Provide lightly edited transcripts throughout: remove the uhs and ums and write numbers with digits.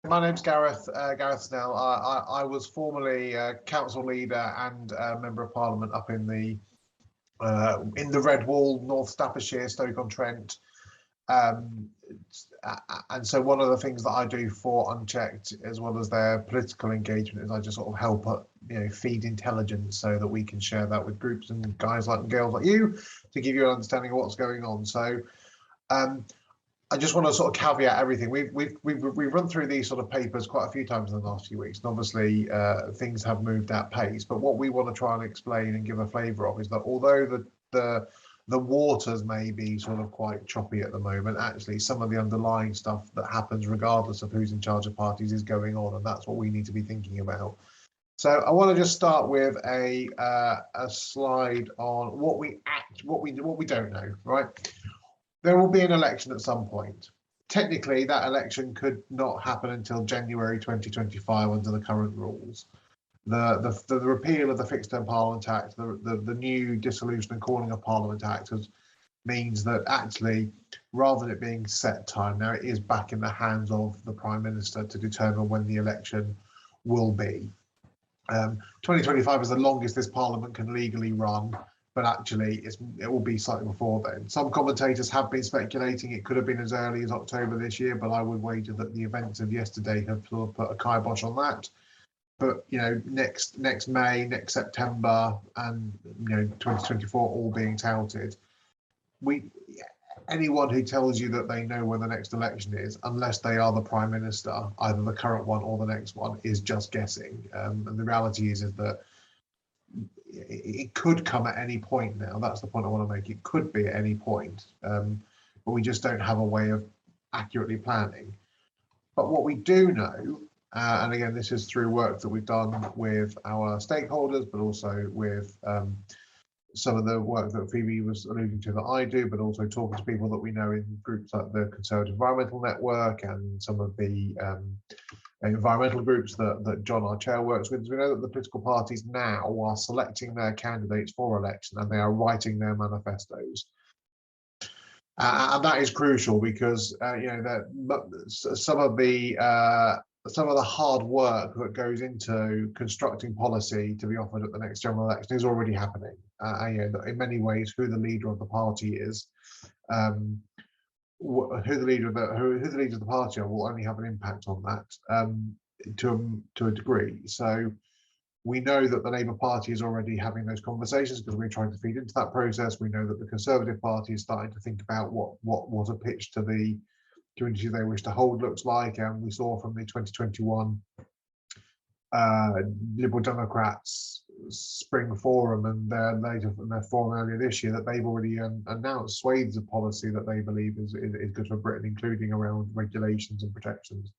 My name's Gareth Snell. I was formerly council leader and member of parliament up in the Red Wall, North Staffordshire, Stoke-on-Trent. And so one of the things that I do for Unchecked, as well as their political engagement, is I just sort of help feed intelligence so that we can share that with groups and guys and girls like you to give you an understanding of what's going on. So I just want to sort of caveat everything. We've run through these sort of papers quite a few times in the last few weeks, and obviously things have moved at pace. But what we want to try and explain and give a flavour of is that although the waters may be sort of quite choppy at the moment, actually some of the underlying stuff that happens regardless of who's in charge of parties is going on, and that's what we need to be thinking about. So I want to just start with a slide on what we don't know, right? There will be an election at some point. Technically, that election could not happen until January 2025 under the current rules. The repeal of the Fixed Term Parliament Act, the new Dissolution and Calling of Parliament Act means that actually, rather than it being set time, now it is back in the hands of the Prime Minister to determine when the election will be. 2025 is the longest this Parliament can legally run, but actually it will be slightly before then. Some commentators have been speculating it could have been as early as October this year, but I would wager that the events of yesterday have sort of put a kibosh on that. But next May, next September, and 2024 all being touted. Anyone who tells you that they know when the next election is, unless they are the Prime Minister, either the current one or the next one, is just guessing. And the reality is that it could come at any point now. That's the point I want to make. It could be at any point, but we just don't have a way of accurately planning. But what we do know, and again, this is through work that we've done with our stakeholders, but also with some of the work that Phoebe was alluding to that I do, but also talking to people that we know in groups like the Conservative Environmental Network and some of the environmental groups that John, our chair, works with. We know that the political parties now are selecting their candidates for election and they are writing their manifestos. And that is crucial because some of the hard work that goes into constructing policy to be offered at the next general election is already happening. In many ways, who the leader of the party is, who the leader of the party are, will only have an impact on that to a degree. So we know that the Labour Party is already having those conversations because we're trying to feed into that process. We know that the Conservative Party is starting to think about what a pitch to the community they wish to hold looks like, and we saw from the 2021 Liberal Democrats Spring Forum and their forum earlier this year that they've already announced swathes of policy that they believe is good for Britain, including around regulations and protections.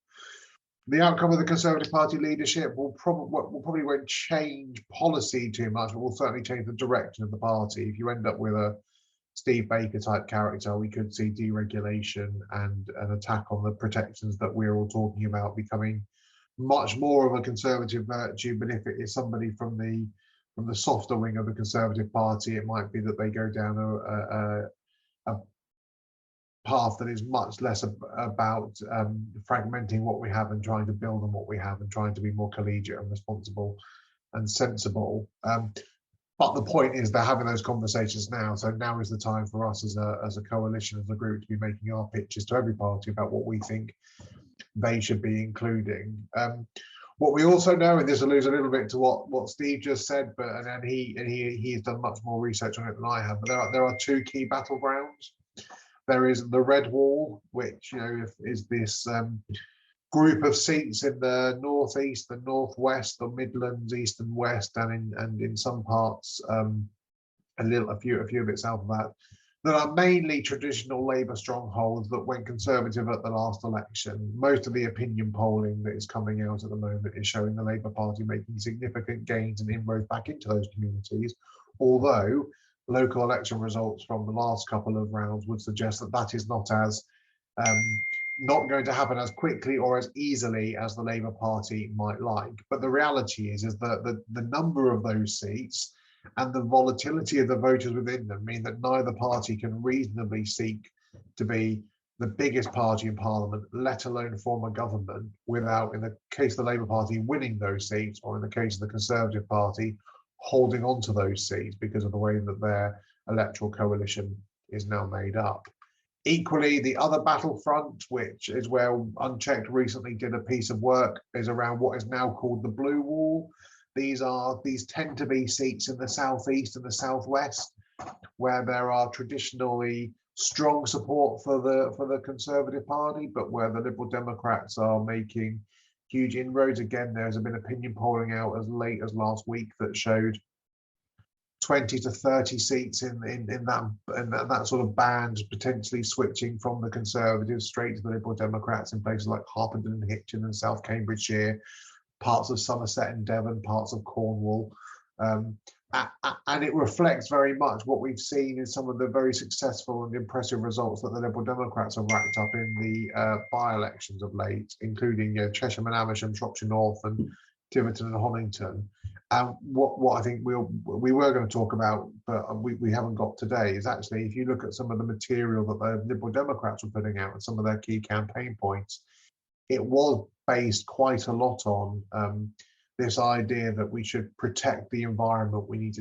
The outcome of the Conservative Party leadership will probably won't change policy too much, but will certainly change the direction of the party. If you end up with a Steve Baker type character, we could see deregulation and an attack on the protections that we're all talking about becoming much more of a Conservative virtue. But if it is somebody from the softer wing of the Conservative Party, it might be that they go down a path that is much less about fragmenting what we have and trying to build on what we have and trying to be more collegiate and responsible and sensible. But the point is they're having those conversations now. So now is the time for us as a coalition, as a group, to be making our pitches to every party about what we think they should be including. What we also know, and this alludes a little bit to what Steve just said, but and he has done much more research on it than I have. But there are two key battlegrounds. There is the Red Wall, which is this group of seats in the northeast, the northwest, the Midlands, east and west, and in some parts a few of it south of that. That are mainly traditional Labour strongholds that went Conservative at the last election. Most of the opinion polling that is coming out at the moment is showing the Labour Party making significant gains and inroads back into those communities, although local election results from the last couple of rounds would suggest that that is not going to happen as quickly or as easily as the Labour Party might like. But the reality is that the number of those seats and the volatility of the voters within them mean that neither party can reasonably seek to be the biggest party in Parliament, let alone form a government, without, in the case of the Labour Party, winning those seats, or in the case of the Conservative Party, holding on to those seats because of the way that their electoral coalition is now made up. Equally, the other battlefront, which is where Unchecked recently did a piece of work, is around what is now called the Blue Wall. These tend to be seats in the southeast and the southwest, where there are traditionally strong support for the Conservative Party, but where the Liberal Democrats are making huge inroads. Again, there's been opinion polling out as late as last week that showed 20 to 30 seats in that sort of band, potentially switching from the Conservatives straight to the Liberal Democrats in places like Harpenden and Hitchin and South Cambridgeshire, parts of Somerset and Devon, parts of Cornwall. And it reflects very much what we've seen in some of the very successful and impressive results that the Liberal Democrats have racked up in the by-elections of late, including Chesham and Amersham, Shropshire North, and Tiverton and Honington. What I think we were going to talk about, but we haven't got today, is actually, if you look at some of the material that the Liberal Democrats were putting out and some of their key campaign points, it was based quite a lot on this idea that we should protect the environment. We need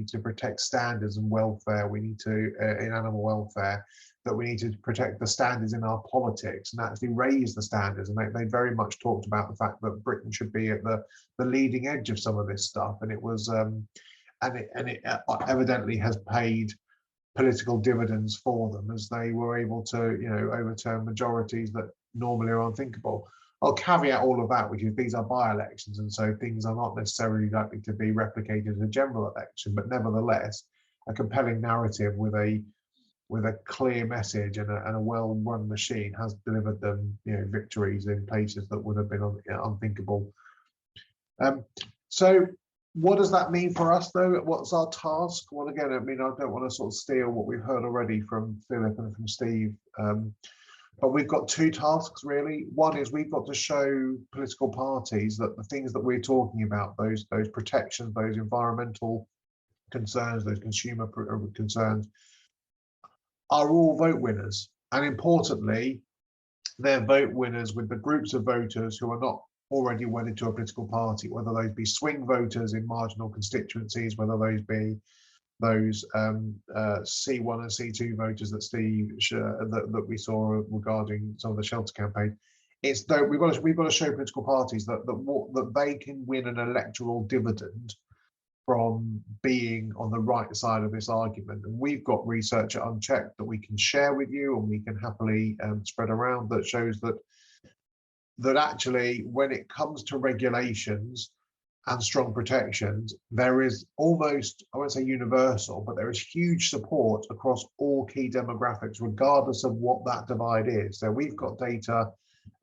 to protect standards and welfare. We need to in animal welfare, that we need to protect the standards in our politics and actually raise the standards. And they very much talked about the fact that Britain should be at the leading edge of some of this stuff. And it was and it evidently has paid political dividends for them, as they were able to overturn majorities that normally are unthinkable. I'll caveat all of that, which is these are by-elections, and so things are not necessarily likely to be replicated in a general election, but nevertheless, a compelling narrative with a clear message and a well-run machine has delivered them victories in places that would have been unthinkable. So what does that mean for us, though? What's our task? Well, again, I mean, I don't want to sort of steal what we've heard already from Philip and from Steve. But we've got two tasks, really. One is we've got to show political parties that the things that we're talking about, those protections, those environmental concerns, those consumer concerns, are all vote winners. And importantly, they're vote winners with the groups of voters who are not already wedded to a political party, whether those be swing voters in marginal constituencies, whether those be those C1 and C2 voters that Steve that we saw regarding some of the shelter campaign. It's that we've got to show political parties that they can win an electoral dividend from being on the right side of this argument. And we've got research at Unchecked that we can share with you, and we can happily spread around, that shows that actually, when it comes to regulations and strong protections, there is almost, I won't say universal, but there is huge support across all key demographics, regardless of what that divide is. So we've got data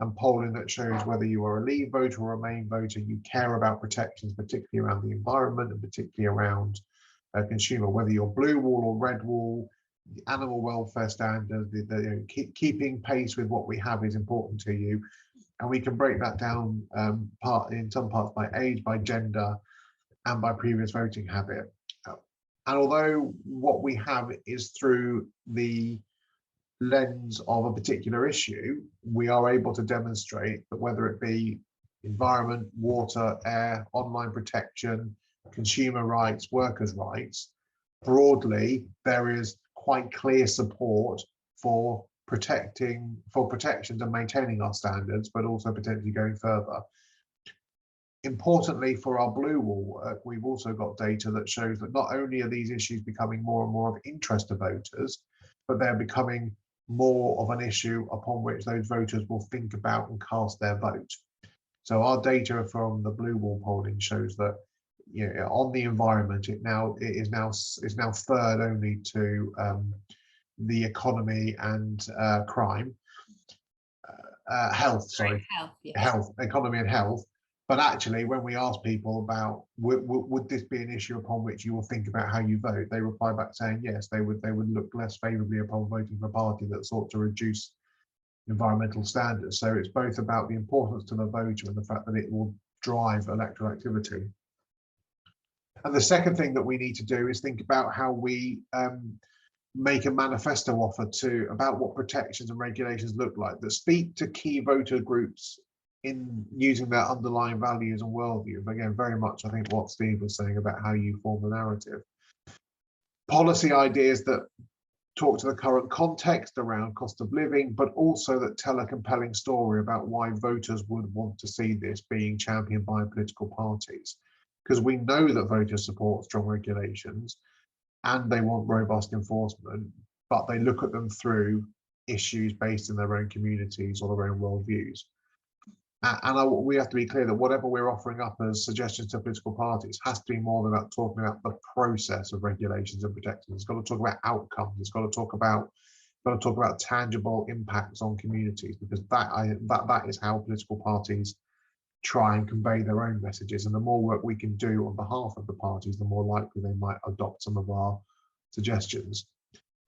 and polling that shows whether you are a Leave voter or a Remain voter, you care about protections, particularly around the environment and particularly around consumer, whether you're Blue Wall or Red Wall, the animal welfare standards, keeping pace with what we have is important to you. And we can break that down in some parts by age, by gender, and by previous voting habit. And although what we have is through the lens of a particular issue, we are able to demonstrate that whether it be environment, water, air, online protection, consumer rights, workers' rights, broadly, there is quite clear support for protections and maintaining our standards, but also potentially going further. Importantly, for our Blue Wall work, we've also got data that shows that not only are these issues becoming more and more of interest to voters, but they're becoming more of an issue upon which those voters will think about and cast their vote. So our data from the Blue Wall polling shows that on the environment, it is now third only to the economy and crime, health, sorry, health, yes. Health, economy and health. But actually, when we ask people about would this be an issue upon which you will think about how you vote, they reply back saying yes, they would look less favourably upon voting for a party that sought to reduce environmental standards. So it's both about the importance to the voter and the fact that it will drive electoral activity. And the second thing that we need to do is think about how we make a manifesto offer to about what protections and regulations look like that speak to key voter groups in using their underlying values and worldview. But again, very much I think what Steve was saying about how you form the narrative. Policy ideas that talk to the current context around cost of living, but also that tell a compelling story about why voters would want to see this being championed by political parties. Because we know that voters support strong regulations and they want robust enforcement, but they look at them through issues based in their own communities or their own worldviews. We have to be clear that whatever we're offering up as suggestions to political parties has to be more than about talking about the process of regulations and protections. It's got to talk about outcomes. It's got to talk about tangible impacts on communities, because that is how political parties try and convey their own messages. And the more work we can do on behalf of the parties, the more likely they might adopt some of our suggestions.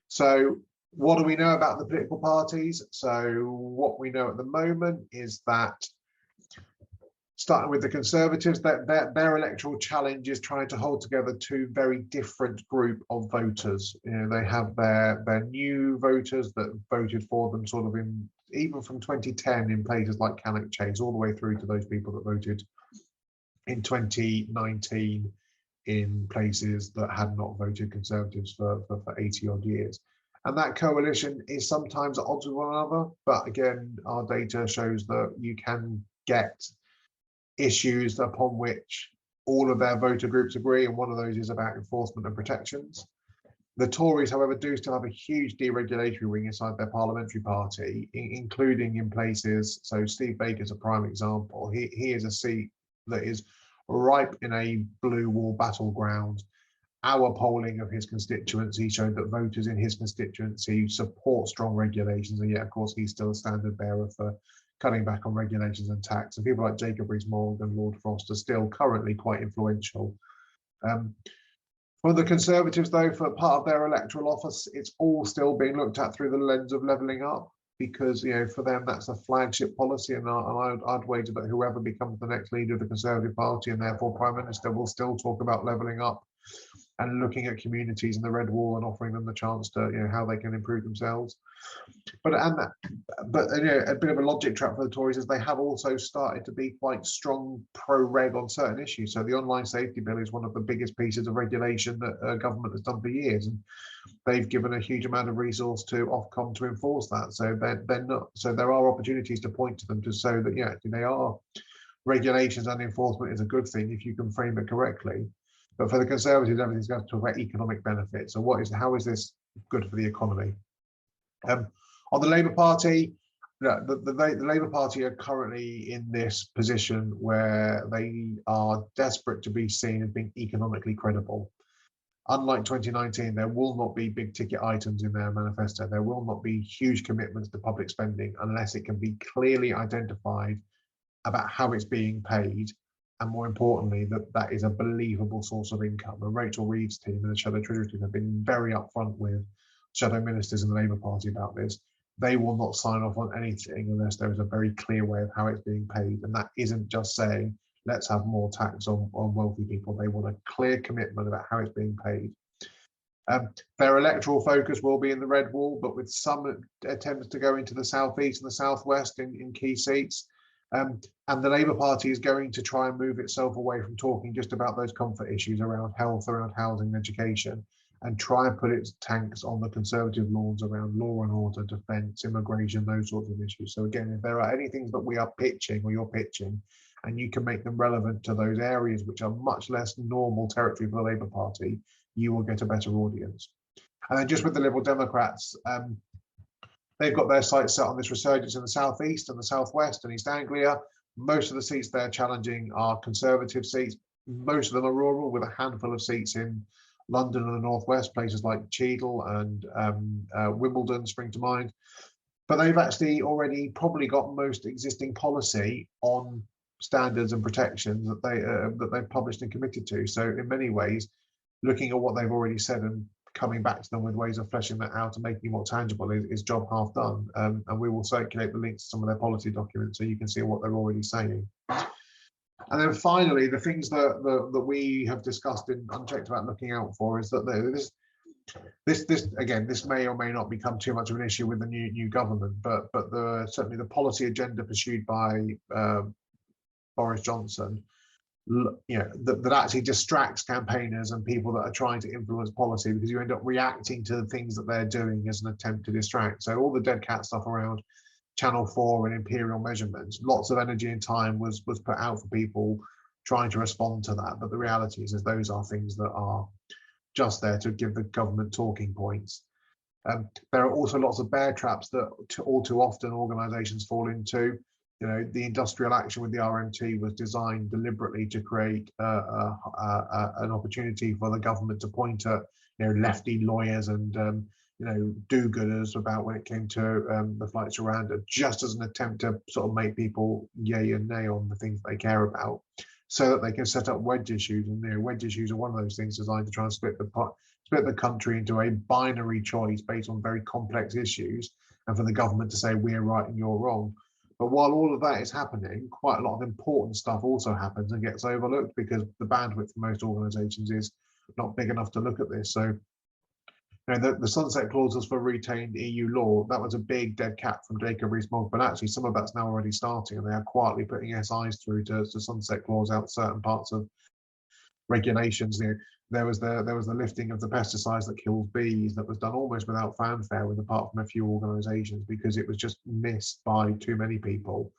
So what do we know about the political parties? So what we know at the moment is that, starting with the Conservatives, that their electoral challenge is trying to hold together two very different group of voters. You know, they have their new voters that voted for them sort of in, even from 2010 in places like Cannock Chase, all the way through to those people that voted in 2019 in places that had not voted Conservatives for 80 odd years. And that coalition is sometimes at odds with one another, but again, our data shows that you can get issues upon which all of their voter groups agree, and one of those is about enforcement and protections. The Tories, however, do still have a huge deregulatory wing inside their parliamentary party, including in places, so Steve Baker's a prime example. He is a seat that is ripe in a blue wall battleground. Our polling of his constituency showed that voters in his constituency support strong regulations, and yet, of course, he's still a standard bearer for cutting back on regulations and tax. And people like Jacob Rees-Mogg and Lord Frost are still currently quite influential. For the Conservatives, though, for part of their electoral office, it's all still being looked at through the lens of levelling up, because, you know, for them that's a flagship policy, and I'd wager that whoever becomes the next leader of the Conservative Party and therefore Prime Minister will still talk about levelling up and looking at communities in the red wall and offering them the chance to, you know, how they can improve themselves. But you know, a bit of a logic trap for the Tories is they have also started to be quite strong pro-reg on certain issues. So the online safety bill is one of the biggest pieces of regulation that government has done for years, and they've given a huge amount of resource to Ofcom to enforce that. So they're not. So there are opportunities to point to them to show that, yeah, they are, regulations and enforcement is a good thing if you can frame it correctly. But for the Conservatives, everything's going to talk about economic benefits. So how is this good for the economy? On the Labour Party, the Labour Party are currently in this position where they are desperate to be seen as being economically credible. Unlike 2019, there will not be big ticket items in their manifesto. There will not be huge commitments to public spending unless it can be clearly identified about how it's being paid, and more importantly, that is a believable source of income. And Rachel Reeves' team and the Shadow Treasury team have been very upfront with shadow ministers in the Labour Party about this. They will not sign off on anything unless there is a very clear way of how it's being paid. And that isn't just saying, let's have more tax on wealthy people. They want a clear commitment about how it's being paid. Their electoral focus will be in the red wall, but with some attempts to go into the southeast and the southwest in key seats. And the Labour Party is going to try and move itself away from talking just about those comfort issues around health, around housing and education, and try and put its tanks on the Conservative lawns around law and order, defence, immigration, those sorts of issues. So again, if there are any things that we are pitching or you're pitching, and you can make them relevant to those areas which are much less normal territory for the Labour Party, you will get a better audience. And then just with the Liberal Democrats, they've got their sights set on this resurgence in the southeast and the southwest and East Anglia. Most of the seats they're challenging are Conservative seats. Most of them are rural, with a handful of seats in London and the northwest, places like Cheadle and Wimbledon spring to mind. But they've actually already probably got most existing policy on standards and protections that they've published and committed to. So in many ways, looking at what they've already said and coming back to them with ways of fleshing that out and making it more tangible is job half done. And we will circulate the links to some of their policy documents so you can see what they're already saying. And then finally, the things that we have discussed in Unchecked about looking out for is that this may or may not become too much of an issue with the new government, but certainly the policy agenda pursued by Boris Johnson, that actually distracts campaigners and people that are trying to influence policy, because you end up reacting to the things that they're doing as an attempt to distract. So all the dead cat stuff around Channel 4 and imperial measurements, lots of energy and time was put out for people trying to respond to that. But the reality is those are things that are just there to give the government talking points. There are also lots of bear traps that all too often organisations fall into. The industrial action with the RMT was designed deliberately to create an opportunity for the government to point at lefty lawyers and do-gooders about when it came to the flights to Rwanda, just as an attempt to sort of make people yay and nay on the things they care about, so that they can set up wedge issues. And wedge issues are one of those things designed to try and split the country into a binary choice based on very complex issues, and for the government to say we're right and you're wrong. But while all of that is happening, quite a lot of important stuff also happens and gets overlooked because the bandwidth for most organisations is not big enough to look at this. So the sunset clauses for retained EU law, that was a big dead cat from Jacob Rees-Mogg, but actually some of that's now already starting, and they are quietly putting SIs through to sunset clause out certain parts of regulations. There was the lifting of the pesticides that kills bees that was done almost without fanfare, apart from a few organisations, because it was just missed by too many people.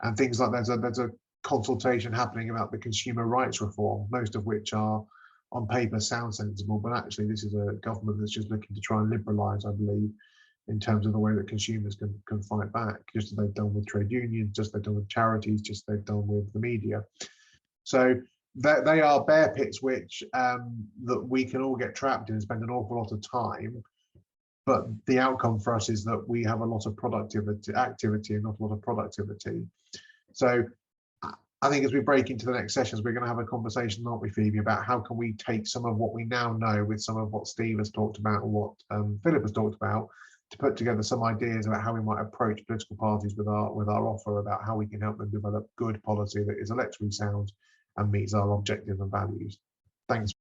And things like there's a consultation happening about the consumer rights reform, most of which are on paper sound sensible, but actually this is a government that's just looking to try and liberalise, I believe, in terms of the way that consumers can fight back, just as they've done with trade unions, just as they've done with charities, just as they've done with the media. So they are bear pits which that we can all get trapped in and spend an awful lot of time. But the outcome for us is that we have a lot of activity and not a lot of productivity. So I think as we break into the next sessions, we're going to have a conversation, aren't we, Phoebe, about how can we take some of what we now know with some of what Steve has talked about and what Philip has talked about, to put together some ideas about how we might approach political parties with our offer about how we can help them develop good policy that is electorally sound and meets our objectives and values. Thanks.